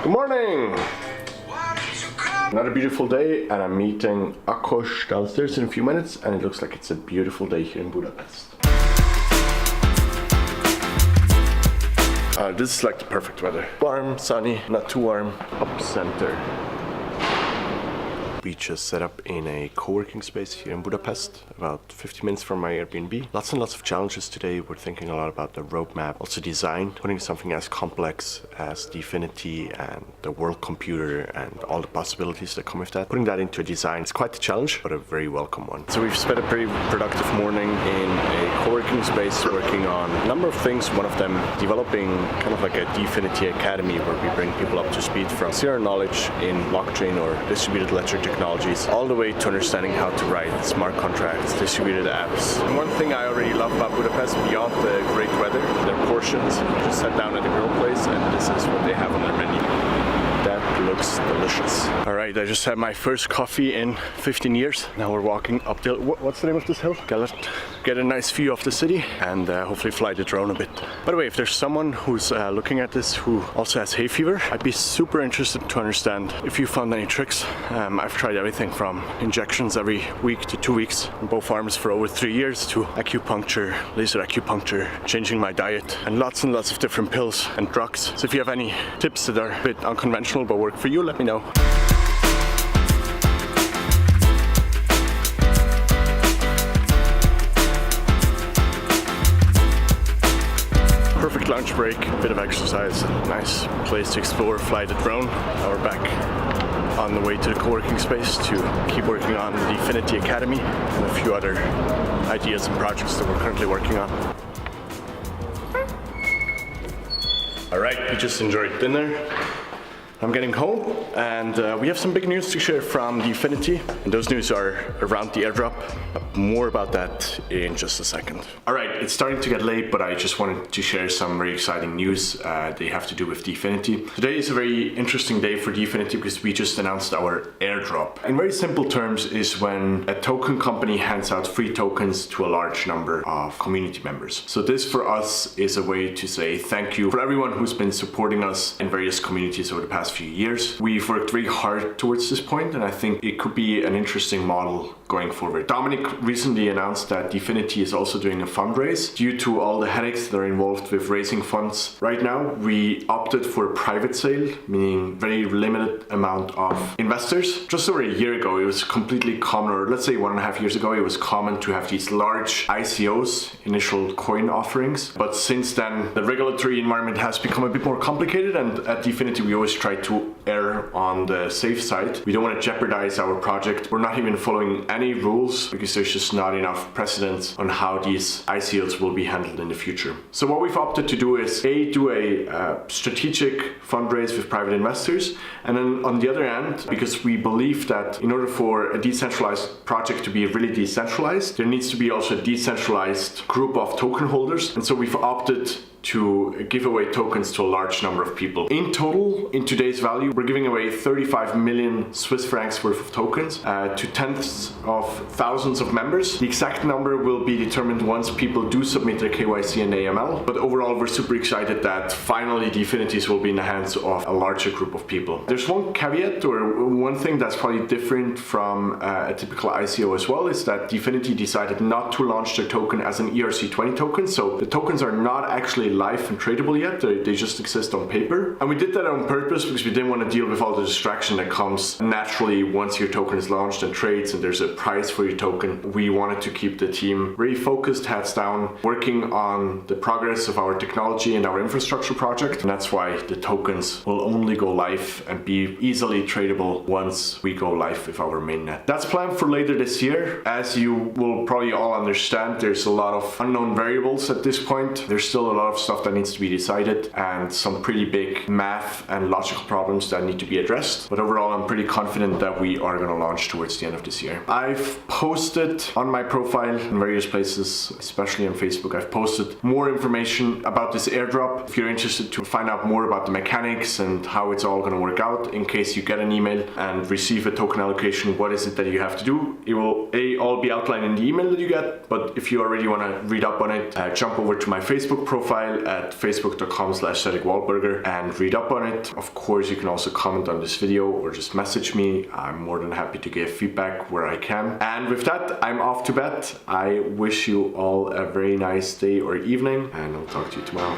Good morning! Another beautiful day, and I'm meeting Ákos downstairs in a few minutes, and it looks like it's a beautiful day here in Budapest. This is like the perfect weather. Warm, sunny, not too warm, up center. We just set up in a co-working space here in Budapest, about 50 minutes from my Airbnb. Lots and lots of challenges today. We're thinking a lot about the roadmap, also design, putting something as complex as DFINITY and the world computer and all the possibilities that come with that. Putting that into a design is quite a challenge, but a very welcome one. So we've spent a pretty productive morning in a co-working space working on a number of things. One of them developing kind of like a DFINITY Academy where we bring people up to speed from zero knowledge in blockchain or distributed ledger technologies, all the way to understanding how to write smart contracts, distributed apps. And one thing I already love about Budapest, beyond the great weather, their portions. Just sat down at the grill place and this is what they have on their menu. That looks delicious. All right, I just had my first coffee in 15 years. Now we're walking up the hill. What's the name of this hill? Get a nice view of the city and hopefully fly the drone a bit. By the way, if there's someone who's looking at this who also has hay fever, I'd be super interested to understand if you found any tricks. I've tried everything from injections every week to 2 weeks on both arms for over 3 years to acupuncture, laser acupuncture, changing my diet, and lots of different pills and drugs. So if you have any tips that are a bit unconventional but work for you, let me know. Perfect lunch break, a bit of exercise, nice place to explore, fly the drone. Now we're back on the way to the co-working space to keep working on the DFINITY Academy and a few other ideas and projects that we're currently working on. Alright, we just enjoyed dinner. I'm getting home and we have some big news to share from DFINITY, and those news are around the airdrop. More about that in just a second. Alright, it's starting to get late, but I just wanted to share some very exciting news they have to do with DFINITY. Today is a very interesting day for DFINITY because we just announced our airdrop. In very simple terms is when a token company hands out free tokens to a large number of community members. So this for us is a way to say thank you for everyone who's been supporting us in various communities over the past few years. We've worked very hard towards this point, and I think it could be an interesting model going forward. Dominic recently announced that DFINITY is also doing a fundraise. Due to all the headaches that are involved with raising funds right now, we opted for a private sale, meaning very limited amount of investors. Just over a year ago, it was completely common, or let's say 1.5 years ago, it was common to have these large ICOs, initial coin offerings. But since then, the regulatory environment has become a bit more complicated, and at DFINITY, we always try to err on the safe side. We don't want to jeopardize our project. We're not even following any rules because there's just not enough precedence on how these ICOs will be handled in the future. So what we've opted to do is do a strategic fundraise with private investors, and then on the other hand, because we believe that in order for a decentralized project to be really decentralized, there needs to be also a decentralized group of token holders, and so we've opted to give away tokens to a large number of people. In total, in today's value, we're giving away 35 million Swiss francs worth of tokens to tens of thousands of members. The exact number will be determined once people do submit their KYC and AML, but overall we're super excited that finally DFINITYs will be in the hands of a larger group of people. There's one caveat, or one thing that's probably different from a typical ICO as well, is that DFINITY decided not to launch their token as an ERC20 token, so the tokens are not actually live and tradable yet. They just exist on paper. And we did that on purpose because we didn't want to deal with all the distraction that comes naturally once your token is launched and trades and there's a price for your token. We wanted to keep the team very focused, heads down, working on the progress of our technology and our infrastructure project. And that's why the tokens will only go live and be easily tradable once we go live with our mainnet. That's planned for later this year. As you will probably all understand, there's a lot of unknown variables at this point. There's still a lot of stuff that needs to be decided and some pretty big math and logical problems that need to be addressed. But overall, I'm pretty confident that we are going to launch towards the end of this year. I've posted on my profile in various places, especially on Facebook, I've posted more information about this airdrop. If you're interested to find out more about the mechanics and how it's all going to work out, in case you get an email and receive a token allocation, what is it that you have to do? It will all be outlined in the email that you get, but if you already want to read up on it, jump over to my Facebook profile profile at facebook.com/Cédric Waldburger and read up on it. Of course, you can also comment on this video or just message me. I'm more than happy to give feedback where I can. And with that, I'm off to bed. I wish you all a very nice day or evening, and I'll talk to you tomorrow.